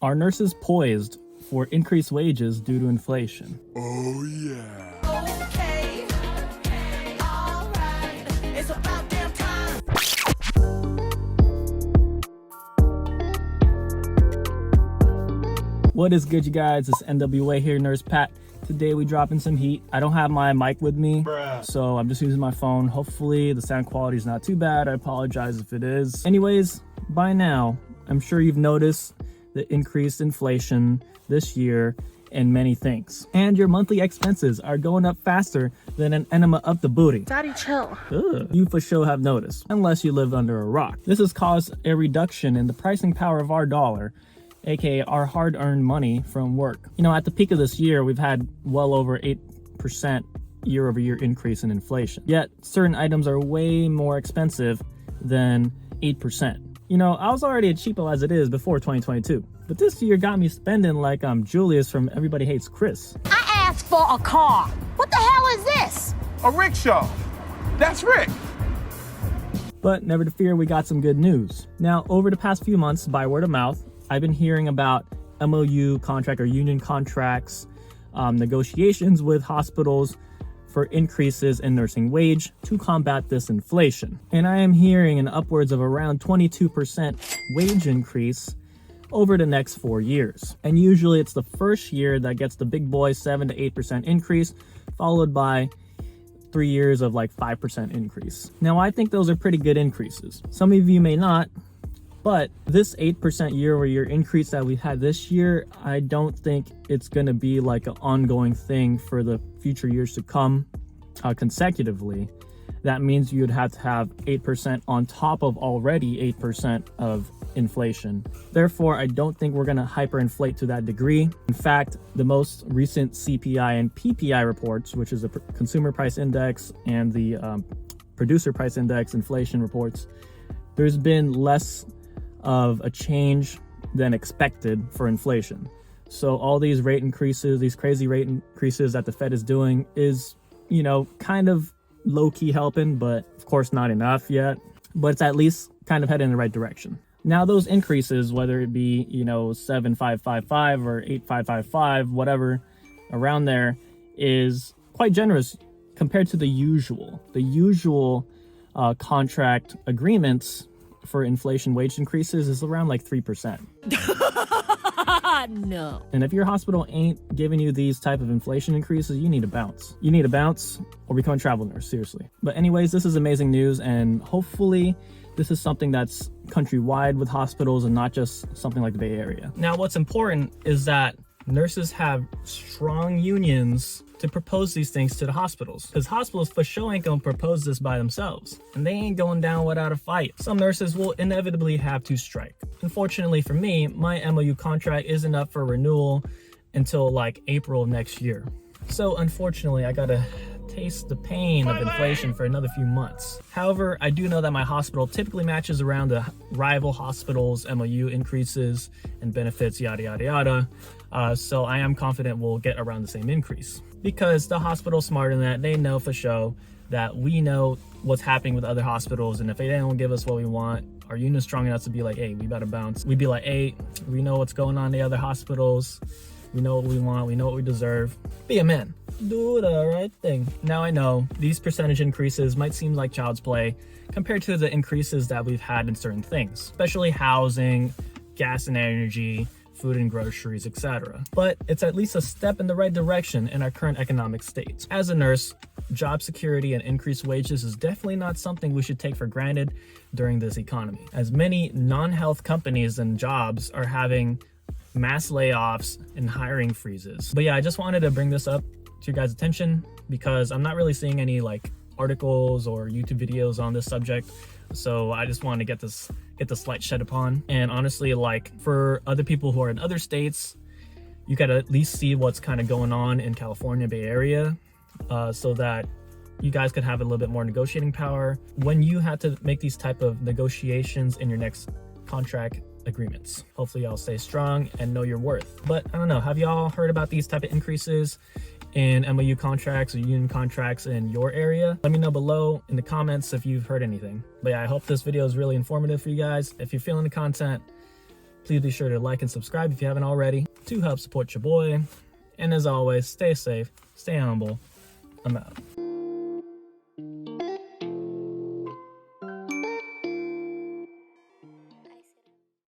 Are nurses poised for increased wages due to inflation? Oh yeah. Okay, all right, it's about damn time. What is good, you guys? It's NWA here, Nurse Pat. Today we dropping some heat. I don't have my mic with me, so I'm just using my phone. Hopefully the sound quality is not too bad. I apologize if it is. Anyways, by now, I'm sure you've noticed the increased inflation this year in many things. And your monthly expenses are going up faster than an enema up the booty. Daddy, chill. Ugh. You for sure have noticed, unless you lived under a rock. This has caused a reduction in the pricing power of our dollar, aka our hard-earned money from work. You know, at the peak of this year, we've had well over 8% year-over-year increase in inflation. Yet, certain items are way more expensive than 8%. You know, I was already a cheapo as it is before 2022, but this year got me spending like I'm Julius from Everybody Hates Chris. I asked for a car. What the hell is this? A rickshaw. That's Rick. But never to fear, we got some good news. Now, over the past few months, by word of mouth, I've been hearing about MOU contract or union contracts, negotiations with hospitals for increases in nursing wage to combat this inflation. And I am hearing an upwards of around 22% wage increase over the next 4 years. And usually it's the first year that gets the big boy 7 to 8% increase, followed by 3 years of like 5% increase. Now, I think those are pretty good increases. Some of you may not, but this 8% year-over-year increase that we had this year, I don't think it's going to be like an ongoing thing for the future years to come consecutively. That means you'd have to have 8% on top of already 8% of inflation. Therefore, I don't think we're going to hyperinflate to that degree. In fact, the most recent CPI and PPI reports, which is the Consumer Price Index and the Producer Price Index inflation reports, there's been less of a change than expected for inflation. So all these rate increases, these crazy rate increases that the Fed is doing is, you know, kind of low-key helping, but of course not enough yet. But it's at least kind of heading in the right direction. Now those increases, whether it be, you know, 7.555 or 8.555, whatever, around there, is quite generous compared to the usual. The usual contract agreements for inflation wage increases is around like 3%. No. And if your hospital ain't giving you these type of inflation increases, you need to bounce. You need to bounce or become a travel nurse, seriously. But anyways, this is amazing news, and hopefully this is something that's countrywide with hospitals and not just something like the Bay Area. Now, what's important is that nurses have strong unions to propose these things to the hospitals, because hospitals for sure ain't gonna propose this by themselves, and they ain't going down without a fight. Some nurses will inevitably have to strike. Unfortunately for me, my MOU contract isn't up for renewal until like April of next year. So unfortunately, I gotta taste the pain of inflation for another few months. However, I do know that my hospital typically matches around the rival hospitals' MOU increases and benefits, yada, yada, yada. So I am confident we'll get around the same increase, because the hospital's smarter than that. They know for sure that we know what's happening with other hospitals, and if they don't give us what we want, our union's strong enough to be like, hey, we better bounce. We'd be like, hey, we know what's going on in the other hospitals. We know what we want. We know what we deserve. Be a man. Do the right thing. Now I know these percentage increases might seem like child's play compared to the increases that we've had in certain things, especially housing, gas and energy, food and groceries, etc. But it's at least a step in the right direction in our current economic state. As a nurse, job security and increased wages is definitely not something we should take for granted during this economy, as many non-health companies and jobs are having mass layoffs and hiring freezes. But yeah, I just wanted to bring this up to your guys' attention, because I'm not really seeing any like articles or YouTube videos on this subject. So I just wanted to get this light shed upon. And honestly, like for other people who are in other states, you gotta at least see what's kind of going on in California, Bay Area, so that you guys could have a little bit more negotiating power when you have to make these type of negotiations in your next contract agreements. Hopefully y'all stay strong and know your worth. But I don't know, have y'all heard about these type of increases in MOU contracts or union contracts in your area? Let me know below in the comments if you've heard anything. But yeah, I hope this video is really informative for you guys. If you're feeling the content, Please be sure to like and subscribe if you haven't already to help support your boy. And as always, stay safe, stay humble. I'm out.